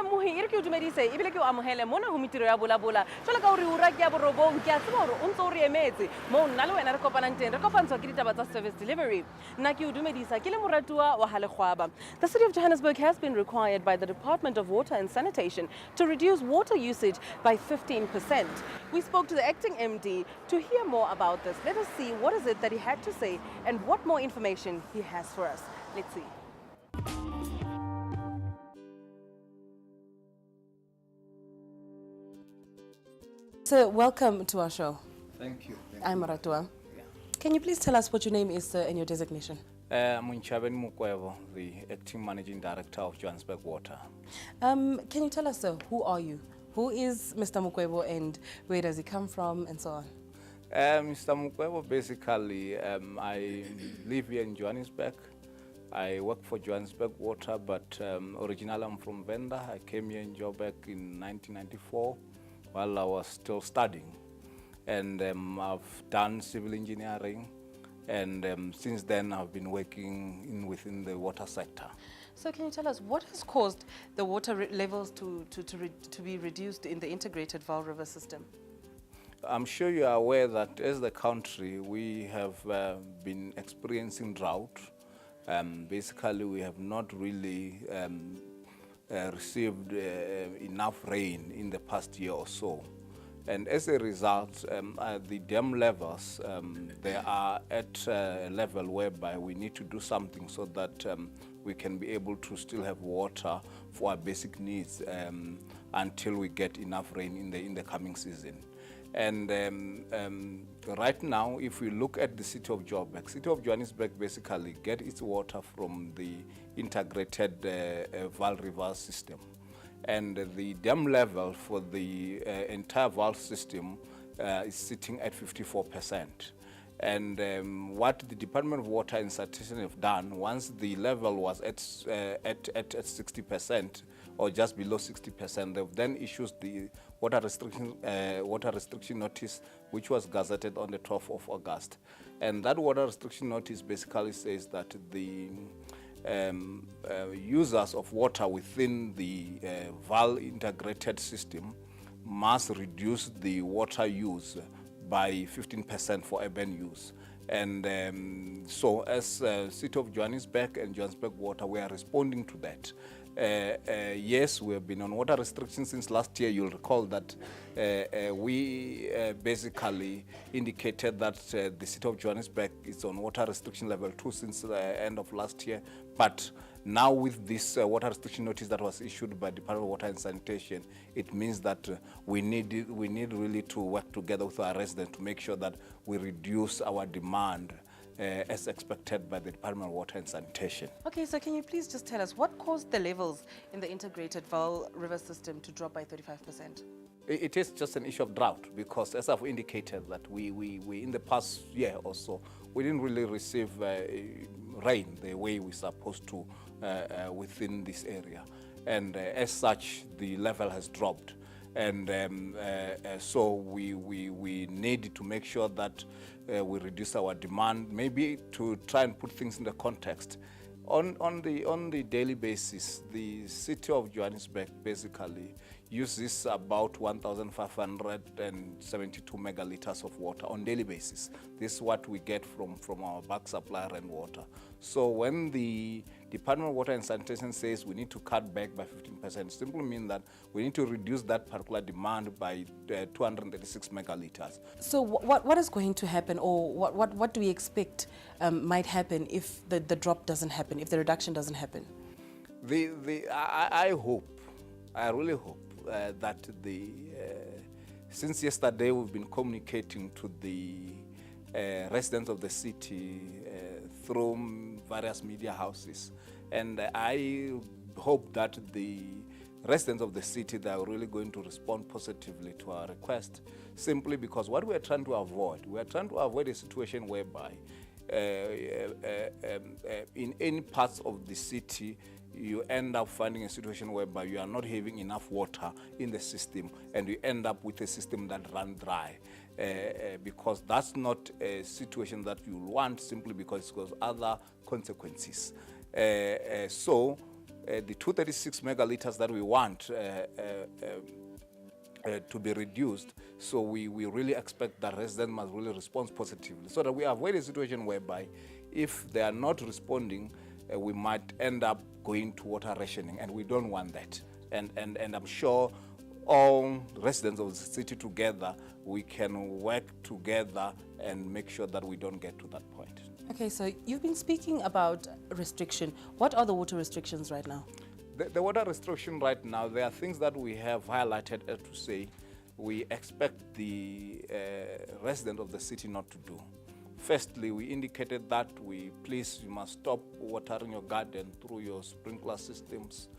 mohi ere ke o dumedise ebile ke o amohele mona ho Mintirho ya Vulavula jwale ka hore ura ke ya borobong ke a tseba hore o ntse o re emetse mo nna le wena re kopanang teng re kopantshwa ke ditaba tsa service delivery nna ke o dumedisa ke le moratuwa wa Halekgwaba. The city of Johannesburg has been required by the Department of Water and Sanitation to reduce water usage by 15%. We spoke to the acting MD to hear more about this. Let us see what is it that he had to say and what more information he has for us. Let's see. So, welcome to our show. Thank you. I'm Maratua. Yeah. Can you please tell us what your name is, sir, and your designation? I'm Mintirho, the acting managing director of Johanesburg Water. Can you tell us, sir, who are you? Who is Mr. Mukwebo and where does he come from and so on? Mr. Mukwebo, basically, I live here in Johannesburg. I work for Johanesburg Water, but originally I'm from Venda. I came here in Joburg in 1994 while I was still studying. And I've done civil engineering, and since then I've been working within the water sector. So can you tell us what has caused the water levels to be reduced in the integrated Vaal River system? I'm sure you are aware that as the country we have been experiencing drought. Basically we have not really received enough rain in the past year or so. And as a result, the dam levels, they are at a level whereby we need to do something so that we can be able to still have water for our basic needs until we get enough rain in the coming season. And right now, if we look at the city of Joburg, city of Johannesburg basically get its water from the integrated Vaal River system. And the dam level for the entire Vaal system is sitting at 54%. And what the Department of Water and Sanitation have done, once the level was at 60% or just below 60%, they've then issued the water restriction notice, which was gazetted on the 12th of August. And that water restriction notice basically says that the users of water within the Vaal integrated system must reduce the water use by 15% for urban use. And so as City of Johannesburg and Johannesburg Water, we are responding to that. Yes, we have been on water restrictions since last year. You'll recall that we basically indicated that the City of Johannesburg is on water restriction level 2 since the end of last year. But now with this water restriction notice that was issued by the Department of Water and Sanitation, it means that we need really to work together with our residents to make sure that we reduce our demand as expected by the Department of Water and Sanitation. Okay, so can you please just tell us what caused the levels in the integrated Vaal River system to drop by 35%? It is just an issue of drought, because as I've indicated that we in the past year or so, we didn't really receive rain the way we're supposed to within this area. And as such, the level has dropped. And so we need to make sure that we reduce our demand, maybe to try and put things in the context. On the daily basis, the city of Johannesburg basically uses about 1,572 megaliters of water on daily basis. This is what we get from our back supply rainwater. So when the Department of Water and Sanitation says we need to cut back by 15%, it simply means that we need to reduce that particular demand by 236 megaliters. So what is going to happen, or what do we expect might happen if the drop doesn't happen, if the reduction doesn't happen? I really hope that since yesterday we've been communicating to the residents of the city through various media houses, and I hope that the residents of the city, they are really going to respond positively to our request, simply because what we are trying to avoid a situation whereby in any parts of the city you end up finding a situation whereby you are not having enough water in the system, and you end up with a system that runs dry, because that's not a situation that you want, simply because it has other consequences. So the 236 megaliters that we want to be reduced. So we really expect that residents must really respond positively so that we avoid a situation whereby if they are not responding, we might end up going to water rationing, and we don't want that. And I'm sure all residents of the city together, we can work together and make sure that we don't get to that point. Okay, so you've been speaking about restriction. What are the water restrictions right now? The water restriction right now, there are things that we have highlighted as to say we expect the resident of the city not to do. Firstly, we indicated that you must stop watering your garden through your sprinkler systems.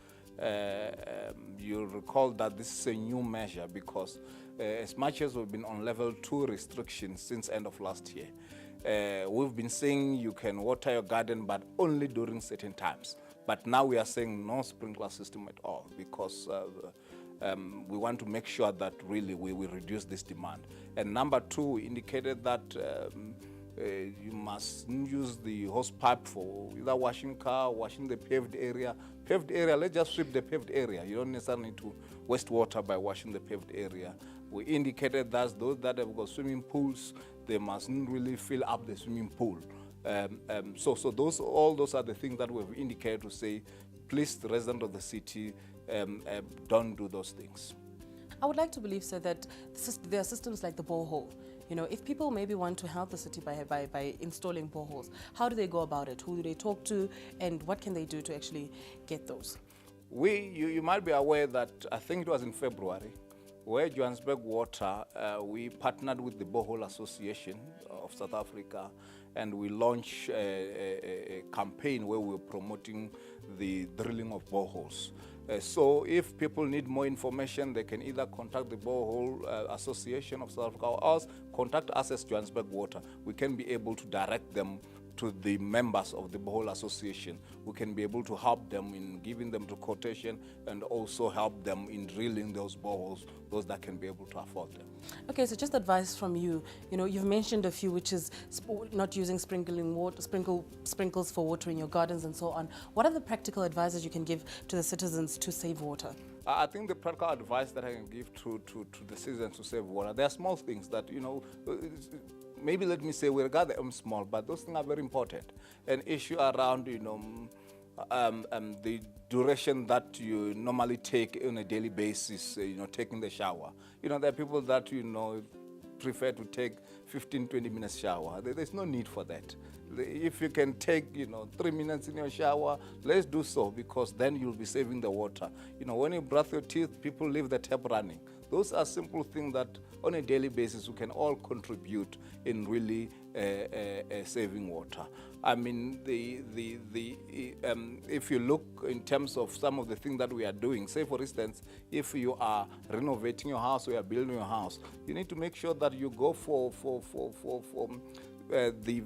You'll recall that this is a new measure because as much as we've been on level 2 restrictions since end of last year, we've been saying you can water your garden but only during certain times. But now we are saying no sprinkler system at all because we want to make sure that really we reduce this demand. And number 2, we indicated that you must use the hose pipe for either washing car, washing the paved area. Paved area, let's just sweep the paved area. You don't necessarily need to waste water by washing the paved area. We indicated that those that have got swimming pools, they mustn't really fill up the swimming pool. So all those are the things that we've indicated to say, please, the resident of the city, don't do those things. I would like to believe, sir, that there are systems like the borehole. You know, if people maybe want to help the city by installing boreholes, how do they go about it? Who do they talk to? And what can they do to actually get those? You might be aware that I think it was in February, where Johanesburg Water, we partnered with the Borehole Association of South Africa, and we launched a campaign where we were promoting the drilling of boreholes. So if people need more information, they can either contact the Borehole Association of South Africa or contact us as Johanesburg Water. We can be able to direct them to the members of the Borehole Association. We can be able to help them in giving them the quotation and also help them in drilling those boreholes, those that can be able to afford them. Okay, so just advice from you. You know, you've mentioned a few, which is not using sprinkles for watering your gardens and so on. What are the practical advices you can give to the citizens to save water? I think the practical advice that I can give to the citizens to save water, there are small things that, you know, maybe let me say we regard them small, but those things are very important. An issue around, you know, the duration that you normally take on a daily basis, you know, taking the shower. You know, there are people that, you know, prefer to take 15-20 minutes shower. There's no need for that. If you can take, you know, 3 minutes in your shower, let's do so, because then you'll be saving the water. You know, when you brush your teeth, people leave the tap running. Those are simple things that on a daily basis we can all contribute in really saving water. I mean, if you look in terms of some of the things that we are doing, say for instance, if you are renovating your house or you are building your house, you need to make sure that you go for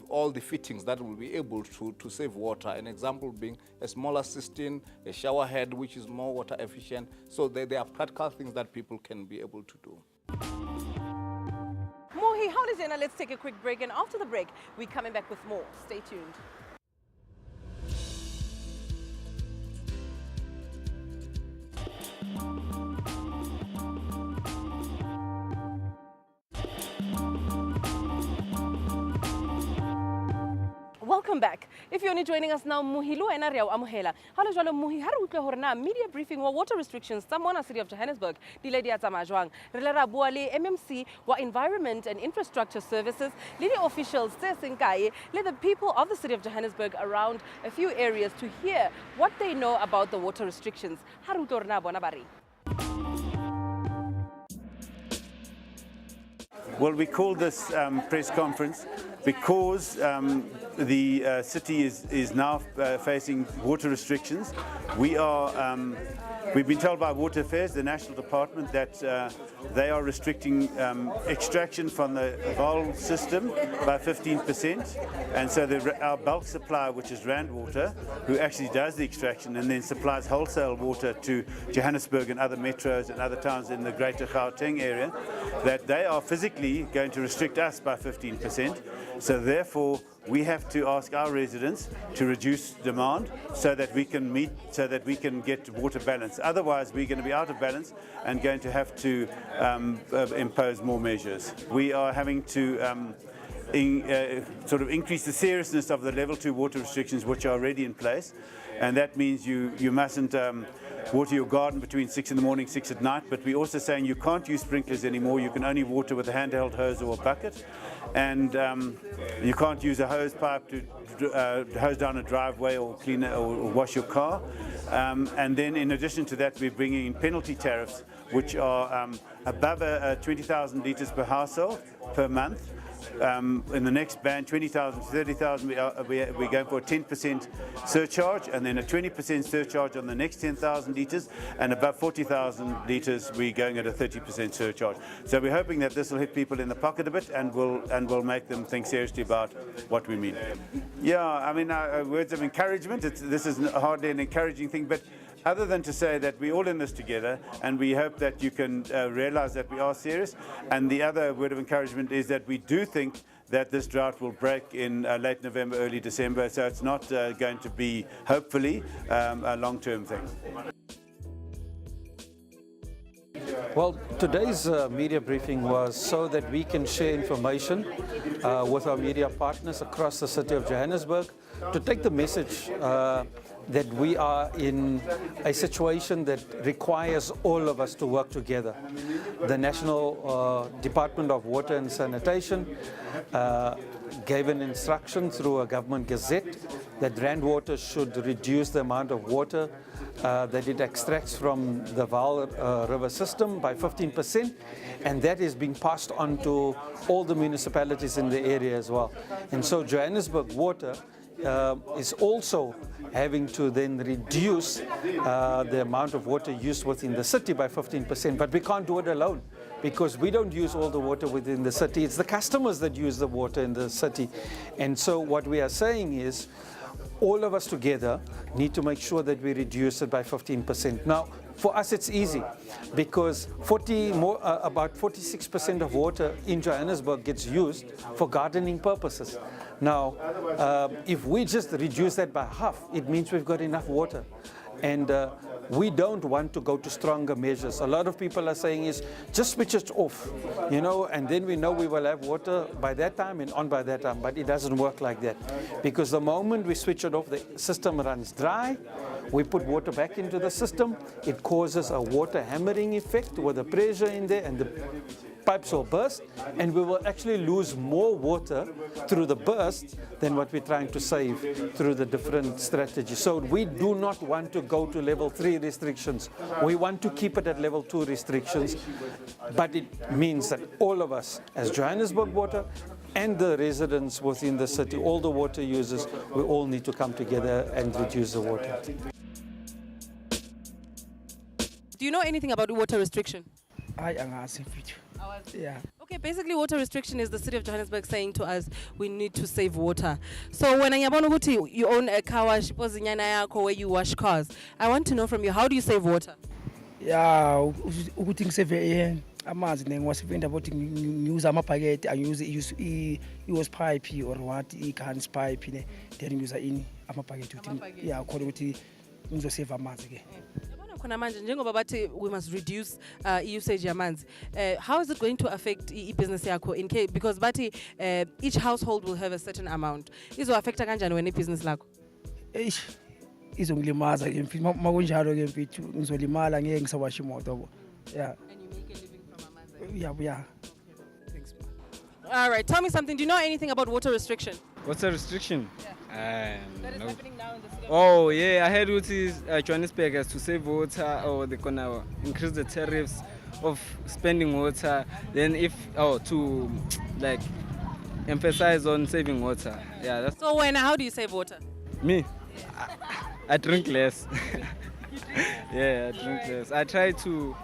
all the fittings that will be able to save water. An example being a smaller cistern, a shower head which is more water efficient. So there are practical things that people can be able to do. Mohi, how is it? Now let's take a quick break, and after the break, we're coming back with more. Stay tuned. Welcome back. If you're only joining us now, Muhilo and Ariao Amuhela. Hello, Jalo Muhi. Haru Horna media briefing wa water restrictions. Someone city of Johannesburg. Dile dia Tamajwang. Relera Buale MMC wa Environment and Infrastructure Services. Lady officials Sinkai led the people of the city of Johannesburg around a few areas to hear what they know about the water restrictions. Haru Horna Bonabari. Well, we called this press conference because the city is now facing water restrictions. We've been told by Water Affairs, the national department, that they are restricting extraction from the Vol system by 15%. And so our bulk supplier, which is Rand Water, who actually does the extraction and then supplies wholesale water to Johannesburg and other metros and other towns in the greater Gauteng area, that they are physically going to restrict us by 15%. So therefore, we have to ask our residents to reduce demand so that we can get water balance. Otherwise, we're going to be out of balance and going to have to impose more measures. We are having to sort of increase the seriousness of the level 2 water restrictions which are already in place, and that means you mustn't water your garden between 6 in the morning, 6 at night, but we're also saying you can't use sprinklers anymore. You can only water with a handheld hose or a bucket, and you can't use a hose pipe to hose down a driveway or clean it or wash your car. And then in addition to that, we're bringing in penalty tariffs which are above 20,000 litres per household per month. In the next band, 20,000 to 30,000, we're going for a 10% surcharge, and then a 20% surcharge on the next 10,000 litres, and above 40,000 litres, we're going at a 30% surcharge. So we're hoping that this will hit people in the pocket a bit, and will make them think seriously about what we mean. Yeah, I mean, words of encouragement. This is hardly an encouraging thing, but other than to say that we're all in this together, and we hope that you can realize that we are serious. And the other word of encouragement is that we do think that this drought will break in late November, early December, so it's not going to be, hopefully, a long-term thing. Well, today's media briefing was so that we can share information with our media partners across the city of Johannesburg to take the message that we are in a situation that requires all of us to work together. The National Department of Water and Sanitation gave an instruction through a government gazette that Rand Water should reduce the amount of water that it extracts from the Vaal River system by 15%, and that is being passed on to all the municipalities in the area as well. And so Johannesburg Water is also having to then reduce the amount of water used within the city by 15%, but we can't do it alone because we don't use all the water within the city. It's the customers that use the water in the city. And so what we are saying is all of us together need to make sure that we reduce it by 15%. Now, for us it's easy because about 46% of water in Johannesburg gets used for gardening purposes. Now, if we just reduce that by half, it means we've got enough water. And we don't want to go to stronger measures. A lot of people are saying is just switch it off, you know, and then we know we will have water by that time and on by that time, but it doesn't work like that. Because the moment we switch it off, the system runs dry, we put water back into the system, it causes a water hammering effect with the pressure in there and the pipes will burst, and we will actually lose more water through the burst than what we're trying to save through the different strategies. So we do not want to go to level 3 restrictions. We want to keep it at level 2 restrictions, but it means that all of us as Johannesburg Water and the residents within the city, all the water users, we all need to come together and reduce the water. Do you know anything about water restriction? Yeah. Okay, basically water restriction is the city of Johannesburg saying to us we need to save water. So when you own a car wash where you wash cars, I want to know from you, how do you save water? Yeah, ukuthi ngiseve amanzi ngiwasebenzisa ukuthi ngiuse amabhakede, use i-hose pipe or what, i-cans pipe ne, then ngiusa ini amabhakede ukuthi yeah khona ukuthi ngizosave amanzi ke. Khona manje njengoba bathi we must reduce usage yamanzi, how is it going to affect business yakho in case, because bathi each household will have a certain amount, izo affecta kanjani wena business lakho? Izongilimaza ke mfethu makunjalo ke mfethu ngizolimala ngeke ngisawasha imoto. Yeah. And you make a living from amanzi? Yeah. Thanks. All right, tell me something, do you know anything about water restriction? Water restriction? Yeah. That is happening now in the city. Oh yeah, I heard Johannesburg has to save water, or they're gonna increase the tariffs of spending water. Then to like emphasize on saving water. Yeah. That's So how do you save water? me. I drink less. Yeah, I drink less. I try to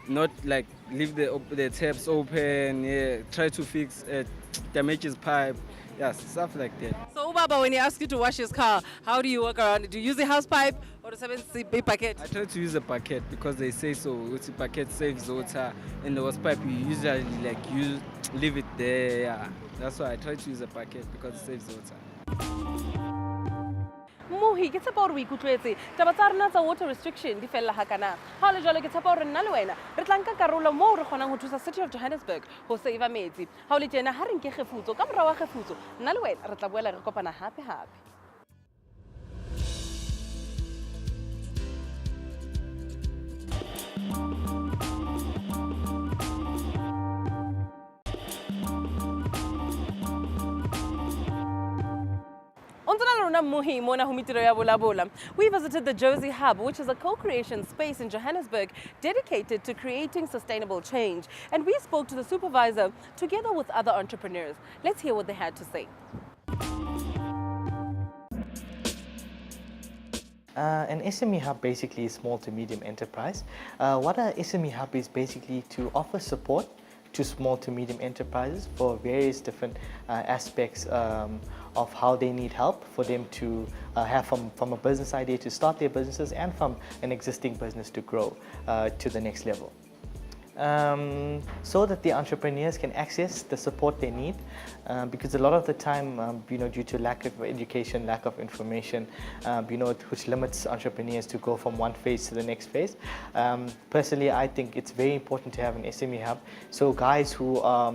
not like leave the taps open. Yeah, try to fix damages pipe. yes, stuff like that. So Baba, when he asks you to wash his car, how do you work around it? Do you use the house pipe or the bucket? I try to use a bucket because they say so. The bucket saves water, and the hose pipe you usually leave it there. Yeah, that's why I try to use a bucket because it saves water. Mohi, ke tshepa hore o ikutlwetse taba tsa rena tsa water restriction di fella hakana. Ha le jwale ke tshepa hore nna le wena re tla nka karolo moo re kgonang ho thusa City of Johannesburg ho save metsi. Ha o le tjena ha re nke kgefutso ka morao wa kgefutso nna le wena re tla boela re kopana hape. We visited the Jozi Hub, which is a co-creation space in Johannesburg dedicated to creating sustainable change. And we spoke to the supervisor together with other entrepreneurs. Let's hear what they had to say. An SME hub basically is small to medium enterprise. What an SME hub is basically to offer support to small to medium enterprises for various different aspects of how they need help for them to have from a business idea to start their businesses and from an existing business to grow to the next level. So that the entrepreneurs can access the support they need, because a lot of the time, due to lack of education, lack of information, which limits entrepreneurs to go from one phase to the next phase. Personally, I think it's very important to have an SME hub. So guys who are,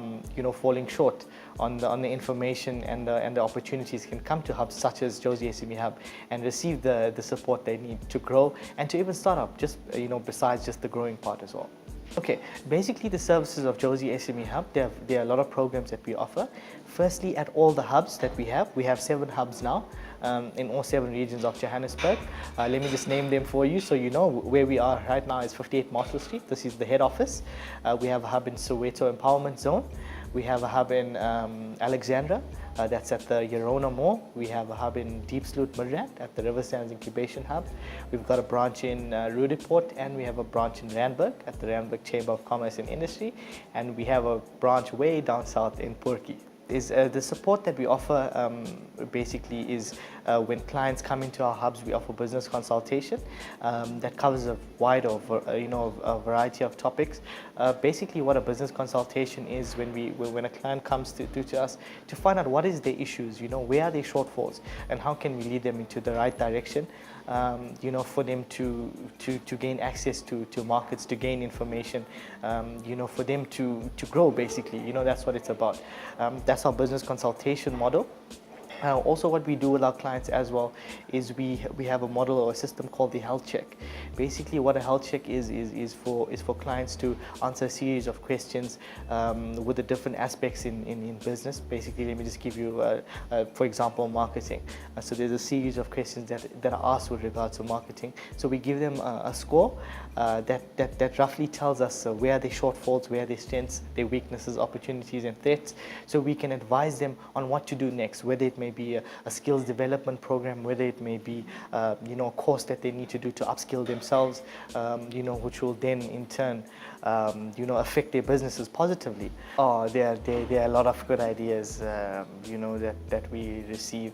falling short on the information and the opportunities can come to hubs such as Jozi SME Hub and receive the support they need to grow and to even start up, just besides just the growing part as well. Okay, basically the services of Jozi SME Hub, there are a lot of programs that we offer. Firstly, at all the hubs that we have 7 hubs now in all 7 regions of Johannesburg. Let me just name them for you so you know where we are right now is 58 Marshall Street. This is the head office. We have a hub in Soweto Empowerment Zone. We have a hub in Alexandra, that's at the Yerona Mall. We have a hub in Deep Sloot Midrand at the Riversands Incubation Hub. We've got a branch in Rudeport, and we have a branch in Randburg at the Randburg Chamber of Commerce and Industry. And we have a branch way down south in Purki. The support that we offer basically is when clients come into our hubs, we offer business consultation that covers a wide a variety of topics. Basically, what a business consultation is when a client comes to us to find out what is their issues, where are their shortfalls, and how can we lead them into the right direction. For them to gain access to markets, to gain information, for them to grow, basically. That's what it's about. That's our business consultation model. Also, what we do with our clients as well is we have a model or a system called the health check. Basically, what a health check is for clients to answer a series of questions with the different aspects in business. Basically, let me just give you, for example, marketing. So there's a series of questions that are asked with regards to marketing. So we give them a score that roughly tells us where are their shortfalls, where are their strengths, their weaknesses, opportunities, and threats. So we can advise them on what to do next, whether it may be a skills development program, whether it may be a course that they need to do to upskill themselves, which will then in turn affect their businesses positively. There are a lot of good ideas that we receive.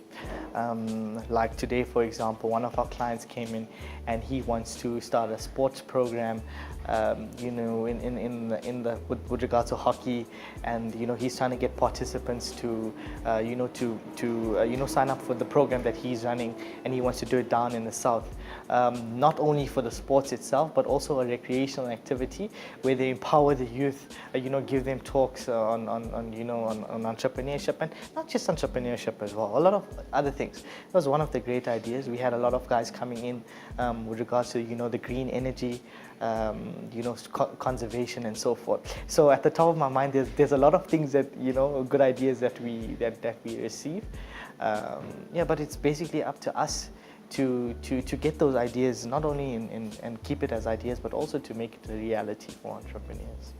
Like today, for example, one of our clients came in and he wants to start a sports program with regards to hockey, and he's trying to get participants to sign up for the program that he's running, and he wants to do it down in the south. Not only for the sports itself, but also a recreational activity where they empower the youth, give them talks on entrepreneurship, and not just entrepreneurship as well, a lot of other things. It was one of the great ideas. We had a lot of guys coming in with regards to the green energy, conservation and so forth. So at the top of my mind, there's a lot of things that good ideas that we receive. But it's basically up to us to get those ideas, not only and keep it as ideas, but also to make it a reality for entrepreneurs.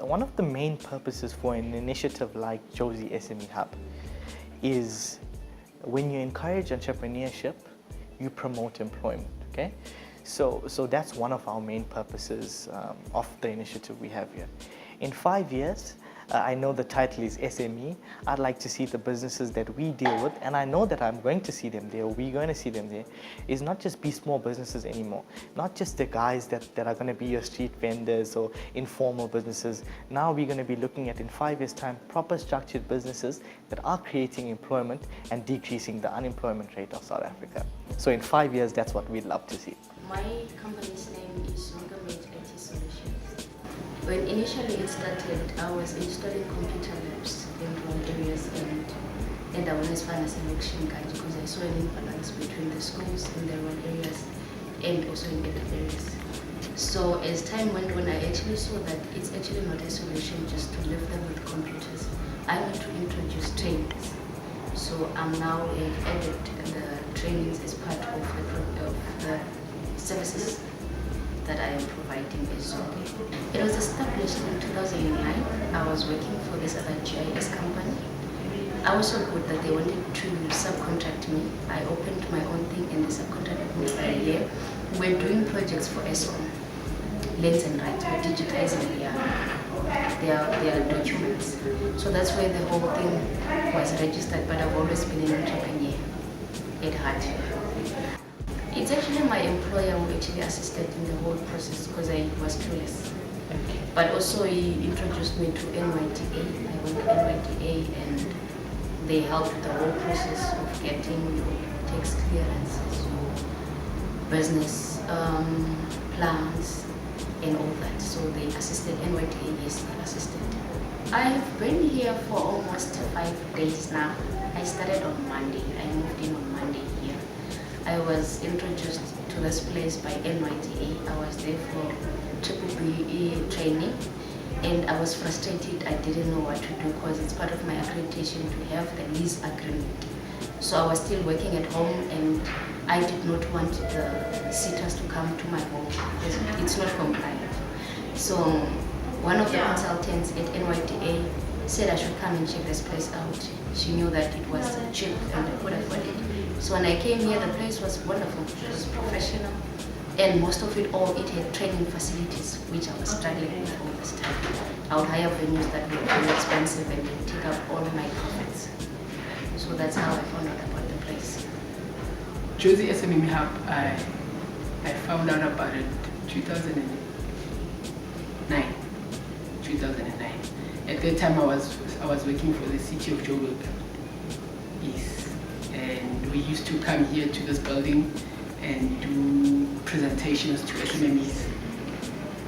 One of the main purposes for an initiative like Jozi SME Hub is when you encourage entrepreneurship, you promote employment. Okay. So that's one of our main purposes of the initiative we have here. In 5 years, I know the title is SME. I'd like to see the businesses that we deal with, and I know that I'm going to see them there, or we're going to see them there, is not just be small businesses anymore. Not just the guys that are going to be your street vendors or informal businesses. Now we're going to be looking at, in 5 years' time, proper structured businesses that are creating employment and decreasing the unemployment rate of South Africa. So in 5 years, that's what we'd love to see. My company's name is MD IT Solutions. When initially it started, I was installing computer labs in rural areas and I was a selection guide because I saw an imbalance between the schools in the rural areas and also in urban areas. So as time went on, I actually saw that it's actually not a solution just to leave them with computers. I want to introduce trainings. So I'm now added the trainings as part of the services that I am providing as well. It was established in 2009. I was working for this other GIS company. I was so good that they wanted to subcontract me. I opened my own thing and they subcontracted me for a year. We're doing projects for ESCOM, Lands and Rights, we're digitizing their documents. So that's where the whole thing was registered, but I've always been an entrepreneur at heart. It's actually my employer who actually assisted in the whole process because I was clueless. But also he introduced me to NYTA. I went to NYTA and they helped with the whole process of getting your tax clearances, your business plans and all that. So they assisted NYTA, yes, they assisted. I've been here for almost 5 days now. I started on Monday. I moved in on Monday here. I was introduced to this place by NYTA. I was there for BBE training and I was frustrated. I didn't know what to do because it's part of my accreditation to have the lease agreement. So I was still working at home and I did not want the sitters to come to my home because it's not compliant. So one of the consultants at NYTA said I should come and check this place out. She knew that it was cheap and I could afford it. So when I came here, the place was wonderful. It was professional, and most of it all, it had training facilities, which I was struggling with all this time. I would hire venues that were very expensive and would take up all my profits. So that's how I found out about the place. Jozi SME Hub, I found out about it 2009. At that time, I was working for the city of Joburg. Yes, and we used to come here to this building and do presentations to SMEs.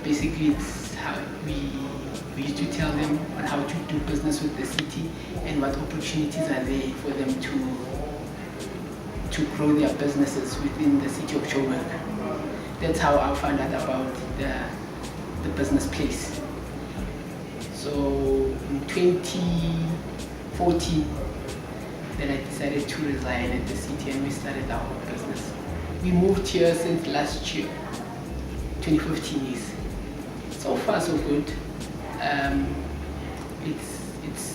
Basically, it's how we used to tell them on how to do business with the city and what opportunities are there for them to grow their businesses within the city of Joburg. That's how I found out about the business place. So in 2014, then I decided to resign at the city and we started our business. We moved here since last year, 2015 years. So far so good.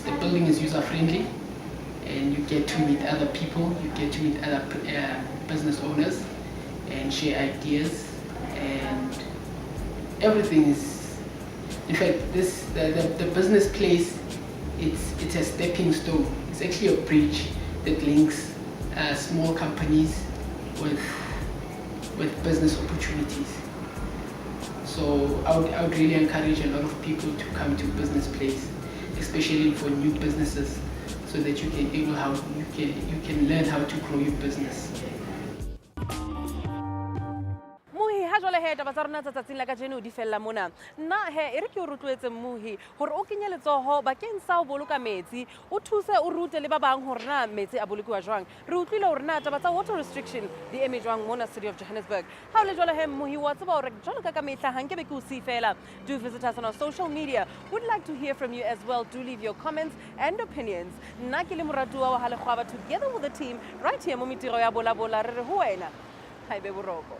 The building is user friendly and you get to meet other people, you get to meet other business owners and share ideas, and everything is, in fact, the business place, it's a stepping stone. It's actually a bridge that links small companies with business opportunities. So I would really encourage a lot of people to come to Business Place, especially for new businesses, so that you can learn how to grow your business. taba tsa rona tsatsing la kajeno di fella mona nna he e re ke o rotloetse mmuhi hore o kenye letsoho bakeng sa o boloka metsi o thuse o rute le ba bang hore na metsi a bolokiwa jwang re utlwile hore na taba tsa water restriction di eme jwang mona city of Johannesburg ha o le jwale he mmuhi wa tseba hore jwalo ka mehla hanke be ke o sifela. Do visit us on our social media. Would like to hear from you as well. Do leave your comments and opinions. Nna ke le moratuwa wa Halekgwaba together with the team right here mo Mintirho ya Vulavula re re ho wena ha ibe boroko.